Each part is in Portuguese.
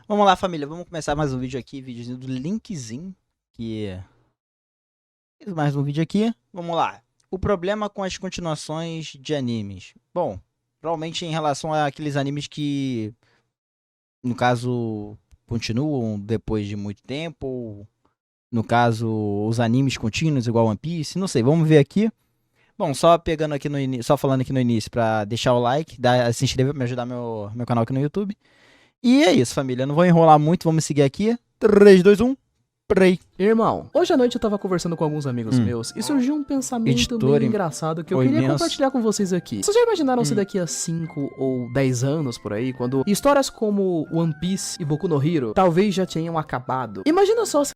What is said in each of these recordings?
Vamos lá, família. Vamos começar mais um vídeo aqui. Vídeozinho do Linkzinho. Mais um vídeo aqui. Vamos lá. O problema com as continuações de animes. Bom, provavelmente em relação àqueles animes que, no caso, continuam depois de muito tempo. Ou, no caso, os animes contínuos, igual One Piece. Não sei, vamos ver aqui. Bom, só pegando aqui só falando aqui no início pra deixar o like, se inscrever pra me ajudar meu canal aqui no YouTube. E é isso, família. Não vou enrolar muito, vamos seguir aqui. 3, 2, 1, play. Irmão, hoje à noite eu tava conversando com alguns amigos meus e surgiu um pensamento Editor, meio engraçado que eu oi, queria imenso. compartilhar com vocês aqui. Vocês já imaginaram se daqui a 5 ou 10 anos por aí, quando histórias como One Piece e Boku no Hero talvez já tenham acabado? Imagina só se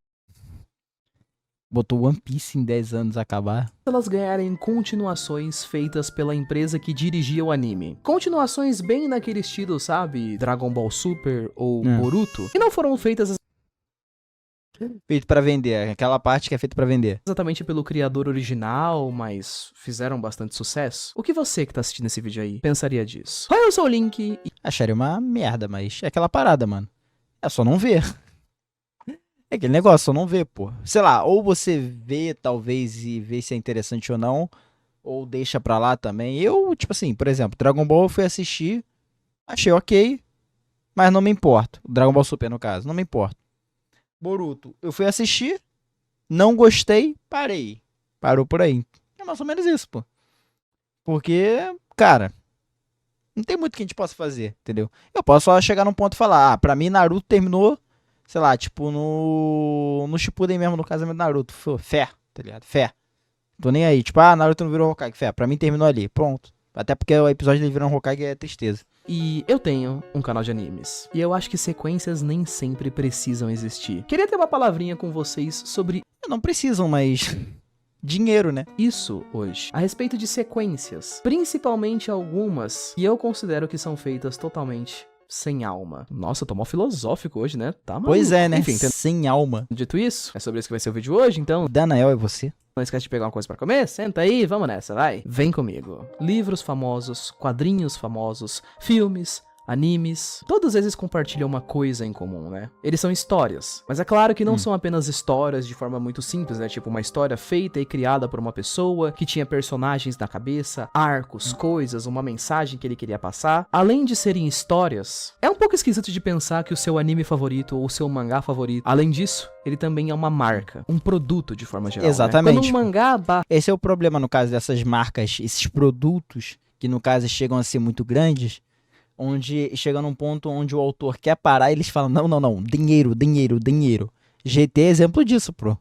Botou One Piece em 10 anos acabar. elas ganharem continuações feitas pela empresa que dirigia o anime. Continuações bem naquele estilo, sabe? Dragon Ball Super ou Boruto. E não foram feitas Feito pra vender, aquela parte que é feita pra vender. exatamente pelo criador original, mas fizeram bastante sucesso. O que você que tá assistindo esse vídeo aí pensaria disso? Qual é o seu link? Acharia uma merda, mas é aquela parada, mano. É só não ver. É aquele negócio, só não ver, pô. Sei lá, ou você vê, talvez, e vê se é interessante ou não, ou deixa pra lá também. Eu, tipo assim, por exemplo, Dragon Ball eu fui assistir, achei ok, mas não me importo. Dragon Ball Super, no caso, não me importo. Boruto, eu fui assistir, não gostei, parei. Parou por aí. É mais ou menos isso, pô. Porque, cara, não tem muito que a gente possa fazer, entendeu? Eu posso só chegar num ponto e falar, pra mim Naruto terminou, sei lá, tipo no Shippuden mesmo, no casamento do Naruto. Fé, tá ligado? Fé. Tô nem aí, tipo, Naruto não virou Hokage, fé. Pra mim terminou ali, pronto. Até porque o episódio dele virando Hokage é tristeza. E eu tenho um canal de animes. E eu acho que sequências nem sempre precisam existir. Queria ter uma palavrinha com vocês sobre Não precisam, mas dinheiro, né? isso hoje. A respeito de sequências. Principalmente algumas que eu considero que são feitas totalmente sem alma. Nossa, eu tô mó filosófico hoje, né? Tá maluco. Pois é, né? Enfim, Sem alma. dito isso, é sobre isso que vai ser o vídeo hoje, então O Danael é você? não esquece de pegar uma coisa pra comer, senta aí, vamos nessa, vai. Vem comigo. Livros famosos, quadrinhos famosos, filmes, animes, todos eles compartilham uma coisa em comum, né? Eles são histórias, mas é claro que não são apenas histórias de forma muito simples, né? Tipo uma história feita e criada por uma pessoa que tinha personagens na cabeça, arcos, coisas, uma mensagem que ele queria passar. Além de serem histórias, é um pouco esquisito de pensar que o seu anime favorito ou o seu mangá favorito, além disso, ele também é uma marca, um produto de forma geral. Exatamente. Né? Quando um mangá Esse é o problema no caso dessas marcas, esses produtos que no caso chegam a ser muito grandes, onde chega num ponto onde o autor quer parar e eles falam, não, dinheiro, dinheiro, dinheiro. GT é exemplo disso, pro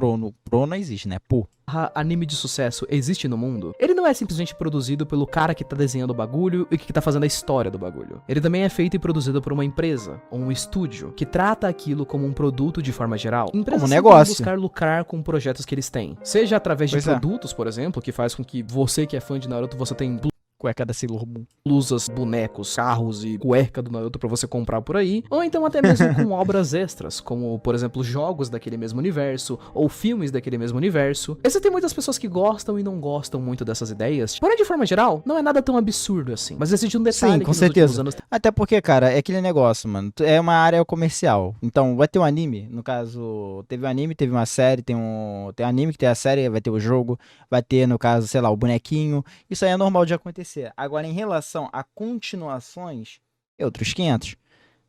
não existe, né? Pô. anime de sucesso existe no mundo, ele não é simplesmente produzido pelo cara que tá desenhando o bagulho e que tá fazendo a história do bagulho. Ele também é feito e produzido por uma empresa, ou um estúdio, que trata aquilo como um produto de forma geral. Empresas Como sempre negócio. vão buscar lucrar com projetos que eles têm. Seja através de Pois é. produtos, por exemplo, que faz com que você que é fã de Naruto, você tem Cueca da Sailor Moon. blusas, bonecos, carros e cueca do Naruto pra você comprar por aí, ou então até mesmo com obras extras, como, por exemplo, jogos daquele mesmo universo, ou filmes daquele mesmo universo. Existem muitas pessoas que gostam e não gostam muito dessas ideias, porém, de forma geral, não é nada tão absurdo assim. Mas existe um detalhe Sim, que com nos últimos certeza. anos Até porque, cara, é aquele negócio, mano. É uma área comercial. Então, vai ter um anime. No caso, teve um anime, teve uma série, tem um anime que tem a série, vai ter o jogo, vai ter, no caso, sei lá, o bonequinho. Isso aí é normal de acontecer. Agora, em relação a continuações, é outros 500.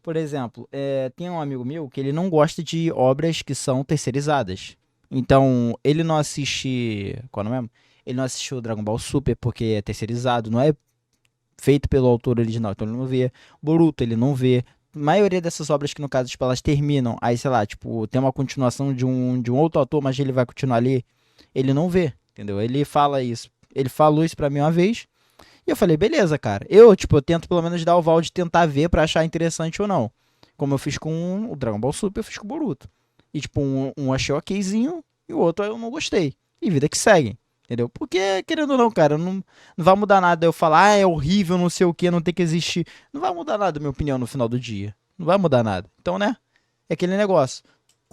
Por exemplo, tem um amigo meu que ele não gosta de obras que são terceirizadas. Então, ele não assiste. Qual é o nome? Ele não assistiu Dragon Ball Super porque é terceirizado, não é feito pelo autor original, então ele não vê. Boruto, ele não vê. A maioria dessas obras que, no caso, tipo, elas terminam, aí, sei lá, tipo, tem uma continuação de um outro autor, mas ele vai continuar ali, ele não vê, entendeu? Ele fala isso. Ele falou isso pra mim uma vez, e eu falei, beleza, cara. Eu tento pelo menos dar o val de tentar ver pra achar interessante ou não. Como eu fiz com o Dragon Ball Super, eu fiz com o Boruto. E, tipo, um achei okzinho, e o outro eu não gostei. E vida que segue. Entendeu? Porque, querendo ou não, cara, não vai mudar nada eu falar, é horrível, não sei o que, não tem que existir. Não vai mudar nada a minha opinião no final do dia. Não vai mudar nada. Então, né? É aquele negócio.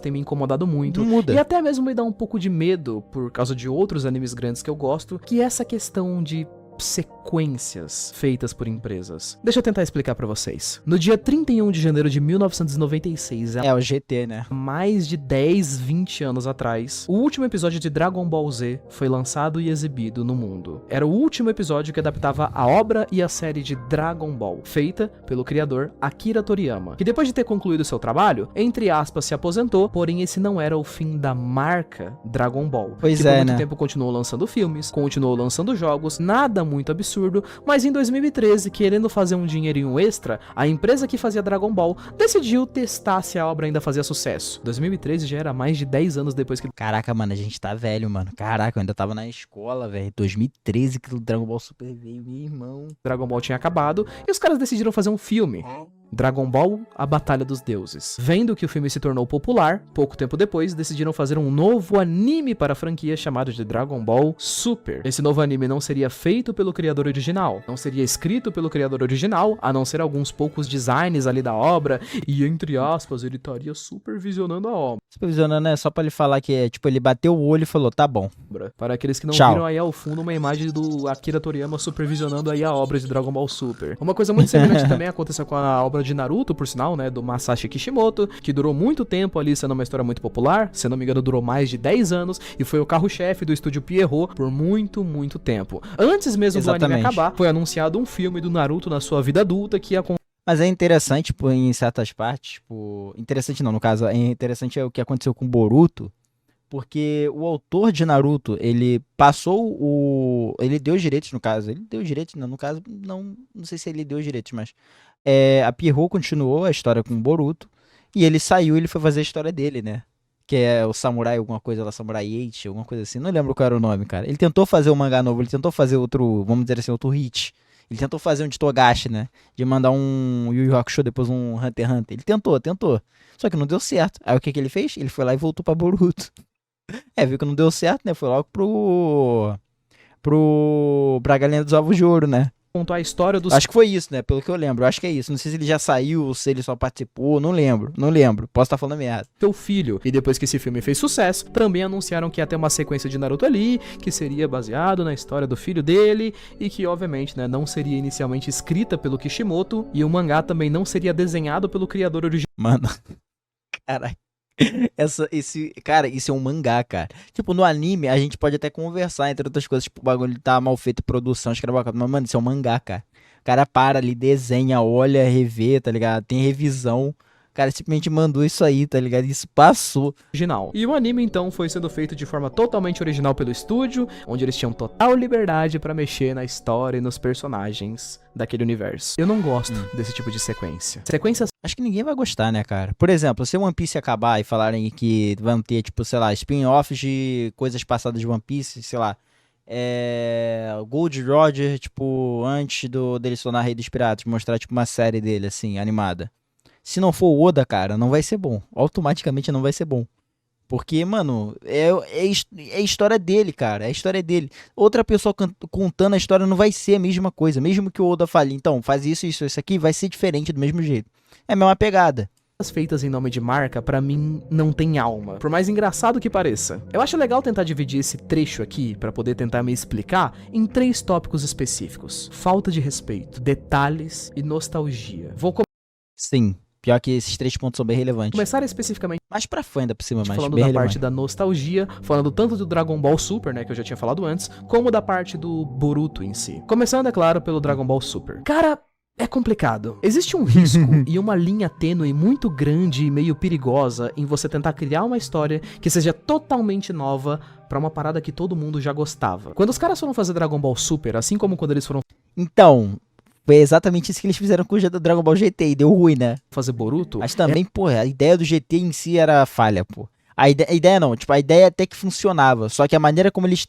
tem me incomodado muito. Não muda. E até mesmo me dá um pouco de medo, por causa de outros animes grandes que eu gosto, que é essa questão de sequências feitas por empresas. Deixa eu tentar explicar pra vocês. No dia 31 de janeiro de 1996, É o GT, né? há mais de 10, 20 anos atrás, o último episódio de Dragon Ball Z foi lançado e exibido no mundo. Era o último episódio que adaptava a obra e a série de Dragon Ball, feita pelo criador Akira Toriyama, que depois de ter concluído seu trabalho, entre aspas, se aposentou, porém esse não era o fim da marca Dragon Ball. Pois que por é, muito né? tempo continuou lançando filmes, continuou lançando jogos, nada muito absurdo, mas em 2013, querendo fazer um dinheirinho extra, a empresa que fazia Dragon Ball decidiu testar se a obra ainda fazia sucesso. 2013 já era mais de 10 anos depois que Caraca, mano, a gente tá velho, mano. Caraca, eu ainda tava na escola, velho. 2013 que o Dragon Ball Super veio, meu irmão. Dragon Ball tinha acabado, e os caras decidiram fazer um filme. Dragon Ball, A Batalha dos Deuses. Vendo que o filme se tornou popular, pouco tempo depois, decidiram fazer um novo anime para a franquia chamado de Dragon Ball Super. Esse novo anime não seria feito pelo criador original, não seria escrito pelo criador original, a não ser alguns poucos designs ali da obra, e entre aspas, ele estaria supervisionando a obra. Supervisionando, né? Só pra ele falar que, tipo, ele bateu o olho e falou, tá bom. Para aqueles que não Tchau. viram aí ao fundo uma imagem do Akira Toriyama supervisionando aí a obra de Dragon Ball Super. Uma coisa muito semelhante também aconteceu com a obra de Naruto, por sinal, né, do Masashi Kishimoto, que durou muito tempo ali sendo uma história muito popular, se não me engano durou mais de 10 anos, e foi o carro-chefe do estúdio Pierrot por muito, muito tempo. Antes mesmo do anime Exatamente. acabar, foi anunciado um filme do Naruto na sua vida adulta que ia Mas é interessante, tipo, em certas partes, tipo... Interessante não, no caso, é interessante o que aconteceu com o Boruto, porque o autor de Naruto, ele passou o... Ele deu os direitos, no caso. Ele deu os direitos, não, no caso, não sei se ele deu os direitos, mas... a Pierrot continuou a história com o Boruto, e ele saiu e ele foi fazer a história dele, né? Que é o Samurai, alguma coisa lá, Samurai 8, alguma coisa assim. Não lembro qual era o nome, cara. Ele tentou fazer um mangá novo, ele tentou fazer outro, vamos dizer assim, outro hit. Ele tentou fazer um de Togashi, né? De mandar um Yu Yu Hakusho, depois um Hunter x Hunter. Ele tentou. Só que não deu certo. Aí o que ele fez? Ele foi lá e voltou pra Boruto. Viu que não deu certo, né? Foi logo pra Galinha dos Ovos de Ouro, né? contar a história do Acho que foi isso, né? Pelo que eu lembro. Acho que é isso. Não sei se ele já saiu ou se ele só participou. Não lembro. Posso estar falando merda. seu filho. E depois que esse filme fez sucesso, também anunciaram que ia ter uma sequência de Naruto ali, que seria baseado na história do filho dele, e que, obviamente, né, não seria inicialmente escrita pelo Kishimoto, e o mangá também não seria desenhado pelo criador original. Mano. Caralho. Cara, isso é um mangá, cara. Tipo, no anime, a gente pode até conversar, entre outras coisas, tipo, o bagulho tá mal feito, produção, escravocrata. Mas, mano, isso é um mangá, cara. O cara para ali, desenha, olha, revê, tá ligado? Tem revisão. O cara simplesmente mandou isso aí, tá ligado? Isso passou. E o anime, então, foi sendo feito de forma totalmente original pelo estúdio, onde eles tinham total liberdade pra mexer na história e nos personagens daquele universo. Eu não gosto desse tipo de sequência. Sequências Acho que ninguém vai gostar, né, cara? Por exemplo, se One Piece acabar e falarem que vão ter, tipo, sei lá, spin-offs de coisas passadas de One Piece, sei lá, Gold Roger, tipo, antes dele se tornar Rei dos Piratas, mostrar, tipo, uma série dele, assim, animada. Se não for o Oda, cara, não vai ser bom. Automaticamente não vai ser bom. Porque, mano, é a história dele, cara. É a história dele. Outra pessoa contando a história não vai ser a mesma coisa. Mesmo que o Oda fale, então, faz isso, isso aqui, vai ser diferente do mesmo jeito. É a mesma pegada. feitas em nome de marca, pra mim, não tem alma. Por mais engraçado que pareça. Eu acho legal tentar dividir esse trecho aqui, pra poder tentar me explicar, em 3 tópicos específicos. Falta de respeito, detalhes e nostalgia. Vou Sim. Pior que esses 3 pontos são bem relevantes. começar especificamente Mais pra fã ainda por cima, mas falando bem da relevante. parte da nostalgia, falando tanto do Dragon Ball Super, né, que eu já tinha falado antes, como da parte do Boruto em si. Começando, é claro, pelo Dragon Ball Super. Cara, é complicado. Existe um risco e uma linha tênue muito grande e meio perigosa em você tentar criar uma história que seja totalmente nova pra uma parada que todo mundo já gostava. Quando os caras foram fazer Dragon Ball Super, assim como quando eles foram Então, foi exatamente isso que eles fizeram com o Dragon Ball GT e deu ruim, né? fazer Boruto, Mas também, pô, a ideia do GT em si era falha, pô. A ideia não, tipo, a ideia até que funcionava, só que a maneira como eles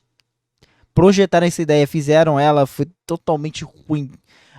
projetaram essa ideia, fizeram ela, foi totalmente ruim.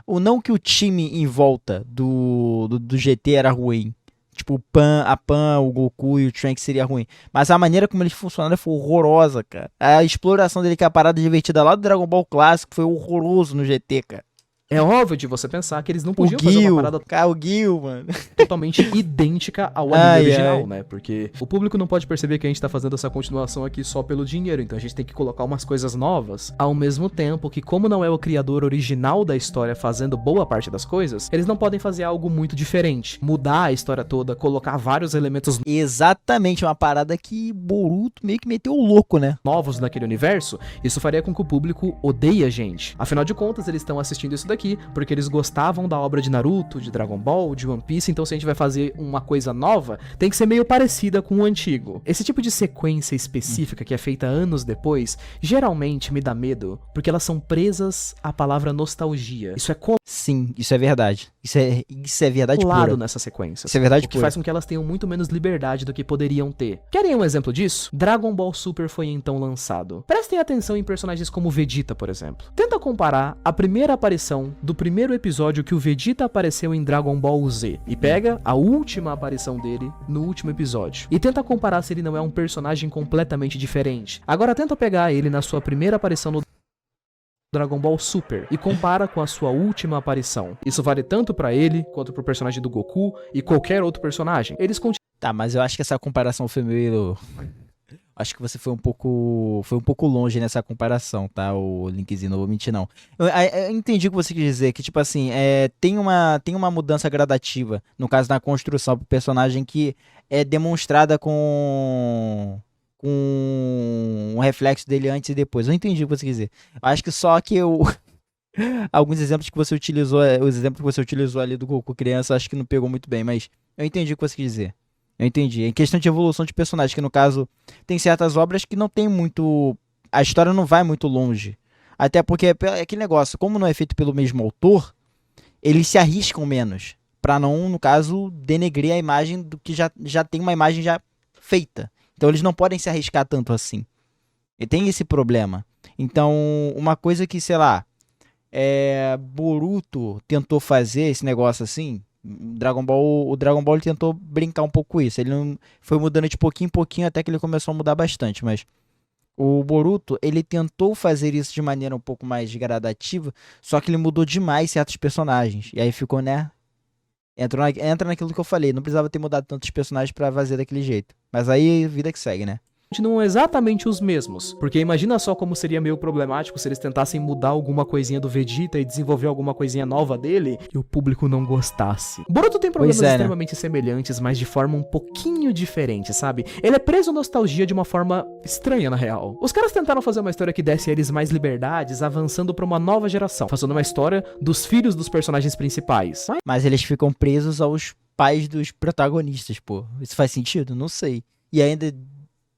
Ou não que o time em volta do GT era ruim. Tipo, a Pan, o Goku e o Trunks seria ruim. Mas a maneira como eles funcionaram foi horrorosa, cara. A exploração dele, que é a parada divertida lá do Dragon Ball clássico, foi horroroso no GT, cara. É óbvio de você pensar que eles não O podiam fazer uma Gil, parada cara, o Gil, mano. totalmente idêntica ao anime Ai, original, ai. né? Porque o público não pode perceber que a gente tá fazendo essa continuação aqui só pelo dinheiro, então a gente tem que colocar umas coisas novas, ao mesmo tempo que, como não é o criador original da história fazendo boa parte das coisas, eles não podem fazer algo muito diferente, mudar a história toda, colocar vários elementos Exatamente, uma parada que Boruto meio que meteu o louco, né? novos naquele universo. Isso faria com que o público odeie a gente. Afinal de contas, eles estão assistindo isso daqui porque eles gostavam da obra de Naruto, de Dragon Ball, de One Piece, então se a gente vai fazer uma coisa nova, tem que ser meio parecida com o antigo. Esse tipo de sequência específica que é feita anos depois, geralmente me dá medo, porque elas são presas à palavra nostalgia. Isso é Sim, isso é verdade. Isso é verdade colado pura. nessa sequência. Isso é verdade O que pura. faz com que elas tenham muito menos liberdade do que poderiam ter. Querem um exemplo disso? Dragon Ball Super foi então lançado. Prestem atenção em personagens como Vegeta, por exemplo. Tenta comparar a primeira aparição do primeiro episódio que o Vegeta apareceu em Dragon Ball Z e pega a última aparição dele no último episódio. E tenta comparar se ele não é um personagem completamente diferente. Agora tenta pegar ele na sua primeira aparição no Dragon Ball Super e compara com a sua última aparição. Isso vale tanto pra ele quanto pro personagem do Goku e qualquer outro personagem. Eles Tá, mas eu acho que essa comparação foi meio... Acho que você foi um pouco longe nessa comparação, tá? O Linkzinho, não vou mentir, não. Eu entendi o que você quis dizer, que, tipo assim, tem uma mudança gradativa, no caso, na construção pro personagem, que é demonstrada com um reflexo dele antes e depois. Eu entendi o que você quis dizer. Eu acho que só que alguns exemplos que você utilizou, os exemplos que você utilizou ali do Goku criança, acho que não pegou muito bem, mas eu entendi o que você quis dizer. Eu entendi. Em questão de evolução de personagem, que no caso, tem certas obras que não tem muito. A história não vai muito longe. Até porque é aquele negócio, como não é feito pelo mesmo autor, eles se arriscam menos. Pra não, no caso, denegrir a imagem do que já tem uma imagem já feita. Então eles não podem se arriscar tanto assim. E tem esse problema. Então, uma coisa que, sei lá, Boruto tentou fazer esse negócio assim. O Dragon Ball ele tentou brincar um pouco com isso. Ele não foi mudando de pouquinho em pouquinho até que ele começou a mudar bastante. Mas o Boruto, ele tentou fazer isso de maneira um pouco mais gradativa, só que ele mudou demais certos personagens. E aí ficou, né? Entra naquilo que eu falei. Não precisava ter mudado tantos personagens pra fazer daquele jeito. Mas aí, vida que segue, né? continuam exatamente os mesmos. Porque imagina só como seria meio problemático se eles tentassem mudar alguma coisinha do Vegeta e desenvolver alguma coisinha nova dele e o público não gostasse. Boruto tem problemas Pois é, né? extremamente semelhantes, mas de forma um pouquinho diferente, sabe? Ele é preso à nostalgia de uma forma estranha, na real. Os caras tentaram fazer uma história que desse a eles mais liberdades, avançando pra uma nova geração, fazendo uma história dos filhos dos personagens principais. Mas eles ficam presos aos pais dos protagonistas, pô. Isso faz sentido? Não sei. E ainda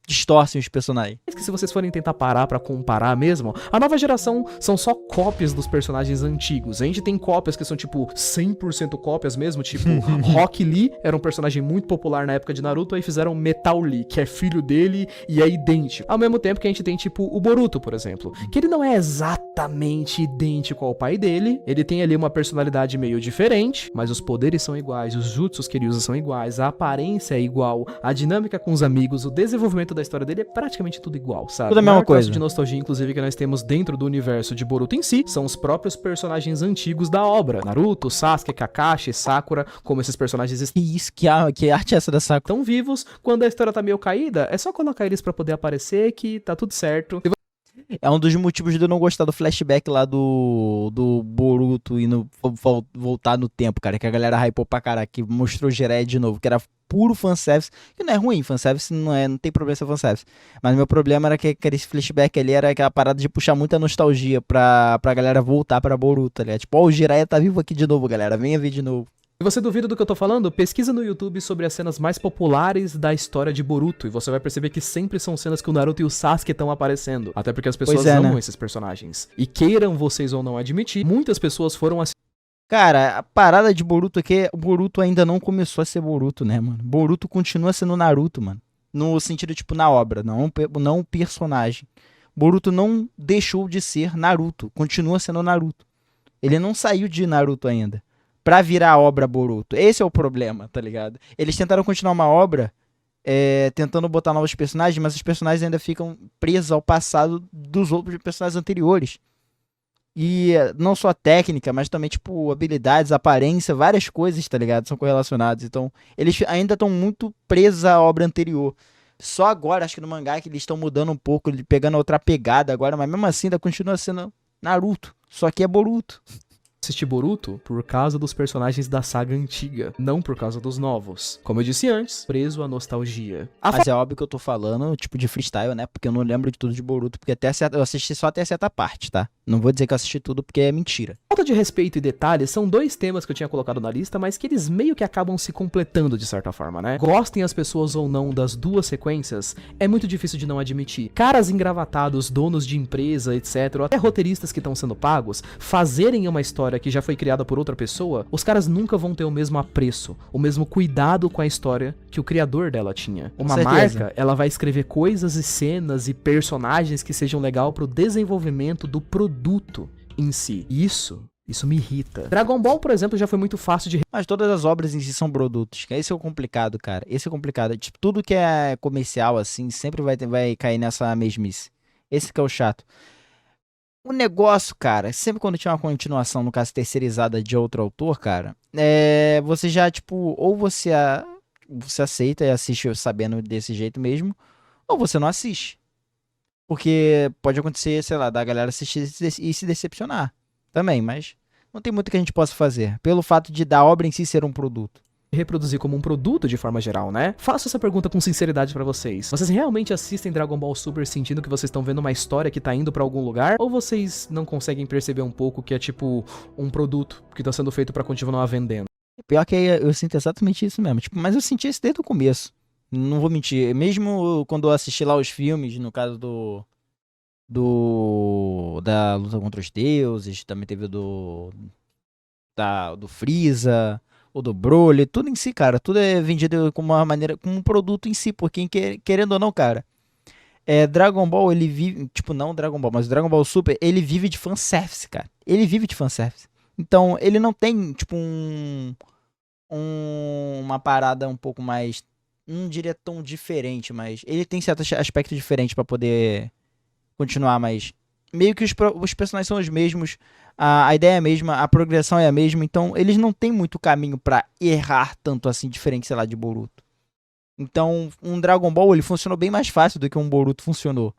distorcem os personagens. Mas que se vocês forem tentar parar pra comparar mesmo, a nova geração são só cópias dos personagens antigos. A gente tem cópias que são tipo 100% cópias mesmo, tipo Rock Lee era um personagem muito popular na época de Naruto, aí fizeram Metal Lee, que é filho dele e é idêntico. Ao mesmo tempo que a gente tem tipo o Boruto, por exemplo, que ele não é exatamente idêntico ao pai dele, ele tem ali uma personalidade meio diferente, mas os poderes são iguais, os jutsus que ele usa são iguais, a aparência é igual, a dinâmica com os amigos, o desenvolvimento da história dele é praticamente tudo igual, sabe? Tudo a mesma maior traço coisa. de nostalgia, inclusive, que nós temos dentro do universo de Boruto em si, são os próprios personagens antigos da obra. Naruto, Sasuke, Kakashi, Sakura, como esses personagens Que isso, que arte é essa da Sakura? estão vivos, quando a história tá meio caída, é só colocar eles pra poder aparecer que tá tudo certo. É um dos motivos de eu não gostar do flashback lá do Boruto e voltar no tempo, cara. Que a galera hypou pra caraca, que mostrou Jiraiya de novo, que era puro fanservice. Que não é ruim, fanservice não tem problema ser fanservice. Mas meu problema era que esse flashback ali era aquela parada de puxar muita nostalgia pra galera voltar pra Boruto, tá? Tipo, ó, o Jiraiya tá vivo aqui de novo, galera. Venha ver de novo. Se você duvida do que eu tô falando, pesquisa no YouTube sobre as cenas mais populares da história de Boruto e você vai perceber que sempre são cenas que o Naruto e o Sasuke estão aparecendo. Até porque as pessoas amam esses personagens. E queiram vocês ou não admitir, muitas pessoas foram assistir. Cara, a parada de Boruto é que o Boruto ainda não começou a ser Boruto, né, mano? Boruto continua sendo Naruto, mano. No sentido, tipo, na obra, não o personagem. Boruto não deixou de ser Naruto, continua sendo Naruto. Ele não saiu de Naruto ainda pra virar a obra Boruto. Esse é o problema, tá ligado? Eles tentaram continuar uma obra tentando botar novos personagens, mas os personagens ainda ficam presos ao passado dos outros personagens anteriores. E não só técnica, mas também, tipo, habilidades, aparência, várias coisas, tá ligado? São correlacionadas. Então, eles ainda estão muito presos à obra anterior. Só agora, acho que no mangá, que eles estão mudando um pouco, pegando outra pegada agora, mas mesmo assim ainda continua sendo Naruto. Só que é Boruto. Assisti Boruto por causa dos personagens da saga antiga, não por causa dos novos. Como eu disse antes, preso à nostalgia. Mas é óbvio que eu tô falando, tipo, de freestyle, né? Porque eu não lembro de tudo de Boruto, porque eu assisti só até certa parte, tá? Não vou dizer que eu assisti tudo, porque é mentira. Falta de respeito e detalhes são dois temas que eu tinha colocado na lista, mas que eles meio que acabam se completando de certa forma, né? Gostem as pessoas ou não das duas sequências, é muito difícil de não admitir. Caras engravatados, donos de empresa, etc., ou até roteiristas que estão sendo pagos, fazerem uma história que já foi criada por outra pessoa, os caras nunca vão ter o mesmo apreço, o mesmo cuidado com a história que o criador dela tinha. Uma marca, ela vai escrever coisas e cenas e personagens que sejam legal pro desenvolvimento do produto em si. Isso me irrita. Dragon Ball, por exemplo, já foi muito fácil de... Mas todas as obras em si são produtos. Esse é o complicado, cara. Esse é o complicado. Tipo, tudo que é comercial, assim, sempre vai cair nessa mesmice. Esse que é o chato. O negócio, cara, sempre quando tinha uma continuação, no caso terceirizada de outro autor, cara, você já, tipo, ou você aceita e assiste sabendo desse jeito mesmo, ou você não assiste. Porque pode acontecer, sei lá, da galera assistir e se decepcionar também, mas não tem muito que a gente possa fazer, pelo fato de da obra em si ser um produto. Reproduzir como um produto de forma geral, né? Faço essa pergunta com sinceridade pra vocês. Vocês realmente assistem Dragon Ball Super sentindo que vocês estão vendo uma história que tá indo pra algum lugar? Ou vocês não conseguem perceber um pouco que é tipo um produto que tá sendo feito pra continuar vendendo? Pior que eu sinto exatamente isso mesmo, tipo, mas eu senti isso desde o começo. Não vou mentir, mesmo quando eu assisti lá os filmes, no caso da luta contra os deuses, também teve do Freeza, ou do Broly, tudo em si, cara, tudo é vendido como uma maneira, como um produto em si, porque querendo ou não, cara, Dragon Ball, ele vive, tipo, não Dragon Ball, mas o Dragon Ball Super, ele vive de fanservice, cara, ele vive de fanservice. Então, ele não tem, tipo, uma parada um pouco mais, não diria tão diferente, mas ele tem certo aspecto diferente pra poder continuar, mas meio que os personagens são os mesmos, a ideia é a mesma, a progressão é a mesma, então eles não têm muito caminho pra errar tanto assim, diferente, sei lá, de Boruto. Então, um Dragon Ball, ele funcionou bem mais fácil do que um Boruto funcionou.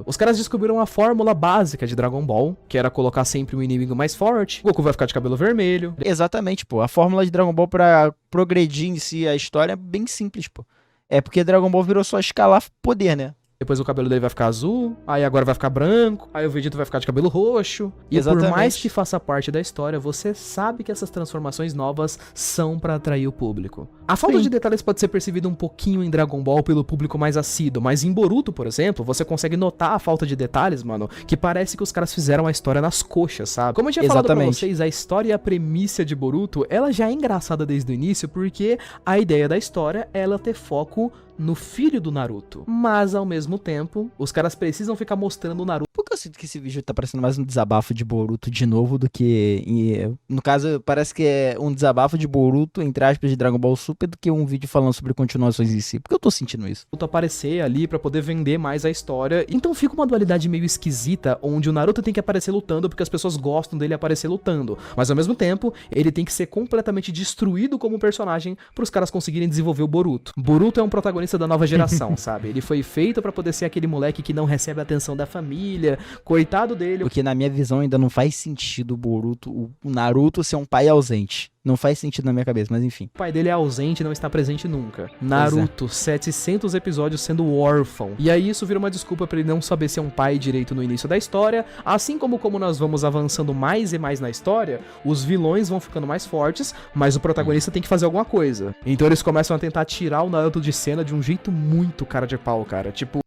Os caras descobriram a fórmula básica de Dragon Ball, que era colocar sempre um inimigo mais forte, o Goku vai ficar de cabelo vermelho. Exatamente, pô. A fórmula de Dragon Ball pra progredir em si a história é bem simples, pô. É porque Dragon Ball virou só escalar poder, né? Depois o cabelo dele vai ficar azul, aí agora vai ficar branco, aí o Vegeta vai ficar de cabelo roxo. E Exatamente. Por mais que faça parte da história, você sabe que essas transformações novas são pra atrair o público. A falta de detalhes pode ser percebida um pouquinho em Dragon Ball pelo público mais assíduo, mas em Boruto, por exemplo, você consegue notar a falta de detalhes, mano, que parece que os caras fizeram a história nas coxas, sabe? Como eu tinha falado pra vocês, a história e a premissa de Boruto, ela já é engraçada desde o início, porque a ideia da história é ela ter foco no filho do Naruto. Mas, ao mesmo tempo, os caras precisam ficar mostrando o Naruto. Por que eu sinto que esse vídeo tá parecendo mais um desabafo de Boruto de novo do que... No caso, parece que é um desabafo de Boruto, entre aspas, de Dragon Ball Super, do que um vídeo falando sobre continuações em si. Por que eu tô sentindo isso? Aparecer ali pra poder vender mais a história. Então fica uma dualidade meio esquisita, onde o Naruto tem que aparecer lutando porque as pessoas gostam dele aparecer lutando. Mas, ao mesmo tempo, ele tem que ser completamente destruído como personagem pros caras conseguirem desenvolver o Boruto. Boruto é um protagonista da nova geração, sabe? Ele foi feito pra poder ser aquele moleque que não recebe a atenção da família, coitado dele. Porque na minha visão ainda não faz sentido o Naruto ser um pai ausente. Não faz sentido na minha cabeça, mas enfim. O pai dele é ausente e não está presente nunca. Naruto, 700 episódios sendo órfão. E aí isso vira uma desculpa pra ele não saber ser um pai direito no início da história. Assim como nós vamos avançando mais e mais na história, os vilões vão ficando mais fortes, mas o protagonista tem que fazer alguma coisa. Então eles começam a tentar tirar o Naruto de cena de um jeito muito cara de pau, cara. Tipo...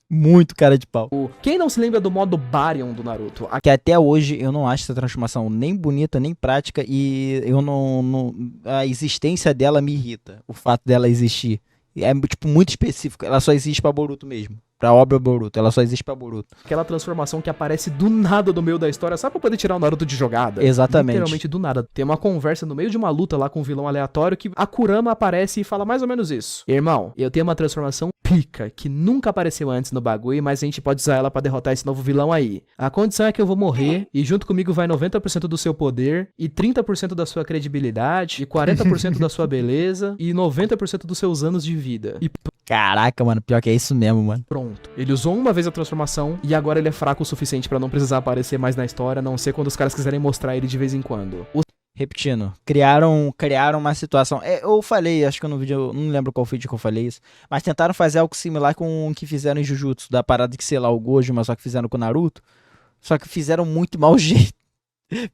muito cara de pau. Quem não se lembra do modo Baryon do Naruto? Que até hoje eu não acho essa transformação nem bonita, nem prática, e eu a existência dela me irrita. O fato dela existir. É, tipo, muito específico. Ela só existe pra Boruto mesmo. Pra obra Boruto. Ela só existe pra Boruto. Aquela transformação que aparece do nada no meio da história, só pra poder tirar o Naruto de jogada. Exatamente. Literalmente do nada. Tem uma conversa no meio de uma luta lá com um vilão aleatório que a Kurama aparece e fala mais ou menos isso. Irmão, eu tenho uma transformação pica que nunca apareceu antes no bagulho, mas a gente pode usar ela pra derrotar esse novo vilão aí. A condição é que eu vou morrer e junto comigo vai 90% do seu poder e 30% da sua credibilidade e 40% da sua beleza e 90% dos seus anos de vida. E Caraca, mano, pior que é isso mesmo, mano. pronto. Ele usou uma vez a transformação e agora ele é fraco o suficiente pra não precisar aparecer mais na história, a não ser quando os caras quiserem mostrar ele de vez em quando. Repetindo, criaram uma situação. Eu falei, acho que no vídeo, não lembro qual vídeo que eu falei isso, mas tentaram fazer algo similar com o que fizeram em Jujutsu, da parada que, sei lá, o Gojo, mas só que fizeram com o Naruto. Só que fizeram muito mau jeito.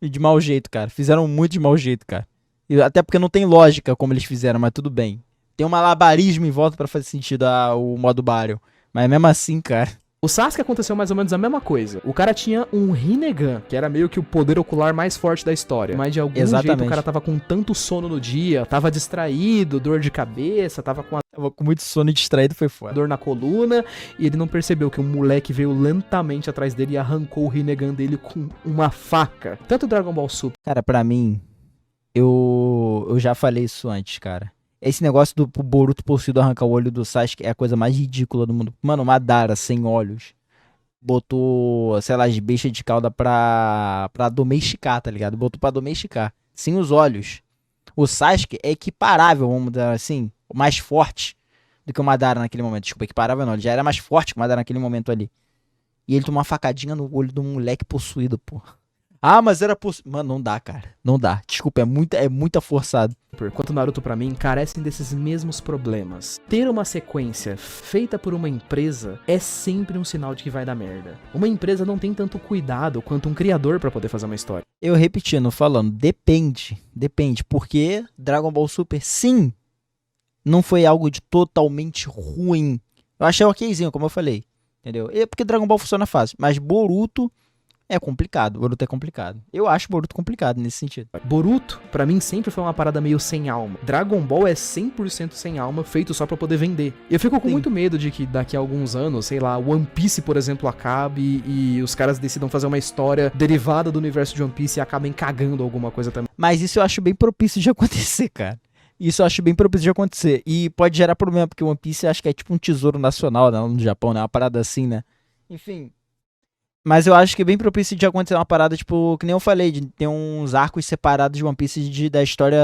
De mau jeito, cara. Fizeram muito de mau jeito, cara. E até porque não tem lógica como eles fizeram, mas tudo bem. Tem um malabarismo em volta pra fazer sentido o modo Baryon. Mas mesmo assim, cara. O Sasuke aconteceu mais ou menos a mesma coisa. O cara tinha um Rinnegan, que era meio que o poder ocular mais forte da história. Mas de algum jeito o cara tava com tanto sono no dia, tava distraído, dor de cabeça, tava com Tava com muito sono e distraído, foi foda. dor na coluna, e ele não percebeu que um moleque veio lentamente atrás dele e arrancou o Rinnegan dele com uma faca. Tanto Dragon Ball Super. Cara, pra mim, eu já falei isso antes, cara. Esse negócio do Boruto possuído arrancar o olho do Sasuke é a coisa mais ridícula do mundo. Mano, Madara sem olhos botou, sei lá, as bestas de cauda pra domesticar, tá ligado? Botou pra domesticar, sem os olhos. O Sasuke é equiparável, vamos dizer assim, mais forte do que o Madara naquele momento. Desculpa, equiparável não, ele já era mais forte que o Madara naquele momento ali. E ele tomou uma facadinha no olho do moleque possuído, pô. Ah, mas era possuído. Mano, não dá, cara. Não dá. Desculpa, é muita forçado. Quanto Naruto pra mim, carecem desses mesmos problemas. Ter uma sequência feita por uma empresa é sempre um sinal de que vai dar merda. Uma empresa não tem tanto cuidado quanto um criador pra poder fazer uma história. Eu repetindo, falando, depende. Depende, porque Dragon Ball Super, sim, não foi algo de totalmente ruim. Eu achei okzinho, como eu falei. Entendeu? É porque Dragon Ball funciona fácil. Mas Boruto é complicado. Boruto é complicado. Eu acho Boruto complicado nesse sentido. Boruto, pra mim, sempre foi uma parada meio sem alma. Dragon Ball é 100% sem alma, feito só pra poder vender. E eu fico com Sim. muito medo de que daqui a alguns anos, sei lá, One Piece, por exemplo, acabe e os caras decidam fazer uma história derivada do universo de One Piece e acabem cagando alguma coisa também. Mas isso eu acho bem propício de acontecer, cara. Isso eu acho bem propício de acontecer. E pode gerar problema, porque One Piece acho que é tipo um tesouro nacional, né, no Japão, né? Uma parada assim, né? Enfim. Mas eu acho que é bem propício de acontecer uma parada, tipo, que nem eu falei, de ter uns arcos separados de One Piece da história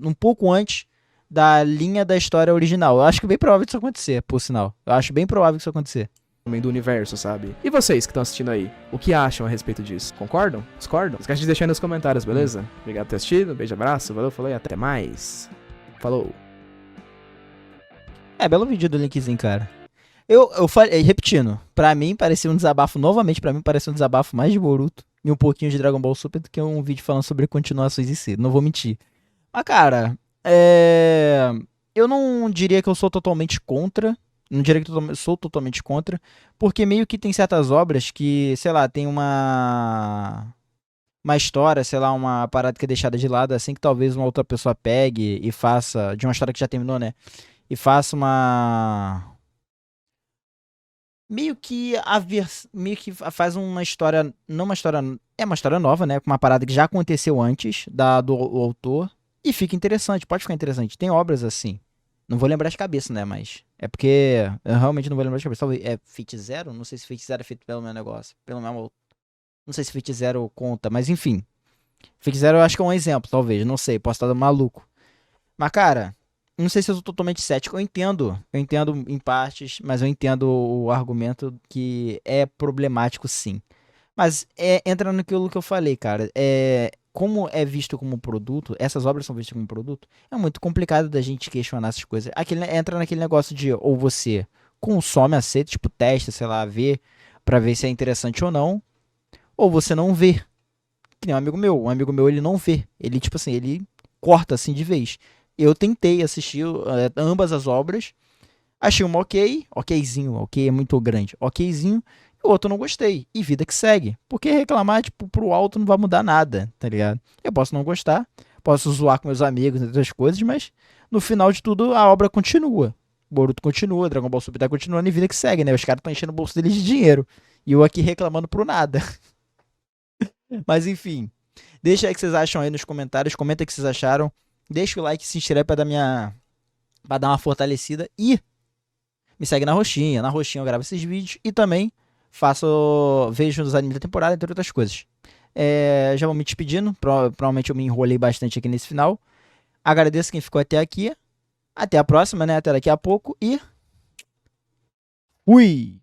um pouco antes da linha da história original. Eu acho que é bem provável disso acontecer, por sinal. Eu acho bem provável isso acontecer. Também do universo, sabe? E vocês que estão assistindo aí, o que acham a respeito disso? Concordam? Discordam? Não esquece de deixar aí nos comentários, beleza? Obrigado por ter assistido, beijo, abraço, valeu, falou e até mais. Falou. É, belo vídeo do linkzinho, cara. Eu falei, repetindo, pra mim parecia um desabafo, novamente, pra mim parecia um desabafo mais de Boruto e um pouquinho de Dragon Ball Super do que um vídeo falando sobre continuações em si, não vou mentir. Mas, cara, eu não diria que eu sou totalmente contra, não diria que eu sou totalmente contra, porque meio que tem certas obras que, sei lá, tem uma história, sei lá, uma parada que é deixada de lado, assim que talvez uma outra pessoa pegue e faça, de uma história que já terminou, né, e faça meio que faz uma história, não uma história, é uma história nova, né, com uma parada que já aconteceu antes do autor e fica interessante, pode ficar interessante. Tem obras assim. Não vou lembrar de cabeça, né, mas é porque eu realmente não vou lembrar de cabeça. Talvez é Fate Zero, não sei se Fate Zero é feito pelo meu negócio, pelo meu, não sei se Fate Zero conta, mas enfim. Fate Zero eu acho que é um exemplo, talvez, não sei, posso estar maluco. Mas cara, não sei se eu sou totalmente cético. Eu entendo em partes, mas eu entendo o argumento que é problemático, sim. Mas entra naquilo que eu falei, cara. Como é visto como produto, essas obras são vistas como produto, é muito complicado da gente questionar essas coisas. Entra naquele negócio de ou você consome, aceita, tipo, testa, sei lá, vê, pra ver se é interessante ou não, ou você não vê. Que nem um amigo meu ele não vê. Ele, tipo assim, ele corta assim de vez. Eu tentei assistir ambas as obras, achei uma okzinho, ok é muito grande, okzinho, e o outro não gostei, e vida que segue. Porque reclamar, tipo, pro alto não vai mudar nada, tá ligado? Eu posso não gostar, posso zoar com meus amigos e outras coisas, mas no final de tudo a obra continua. Boruto continua, Dragon Ball Super tá continuando e vida que segue, né? Os caras estão enchendo o bolso deles de dinheiro. E eu aqui reclamando pro nada. Mas enfim, deixa aí o que vocês acham aí nos comentários, comenta o que vocês acharam. Deixa o like e se inscreve pra dar uma fortalecida. E me segue na Roxinha. Na Roxinha eu gravo esses vídeos e também vejo os animes da temporada, entre outras coisas. Já vou me despedindo. Provavelmente eu me enrolei bastante aqui nesse final. Agradeço quem ficou até aqui. Até a próxima, né? Até daqui a pouco. E fui!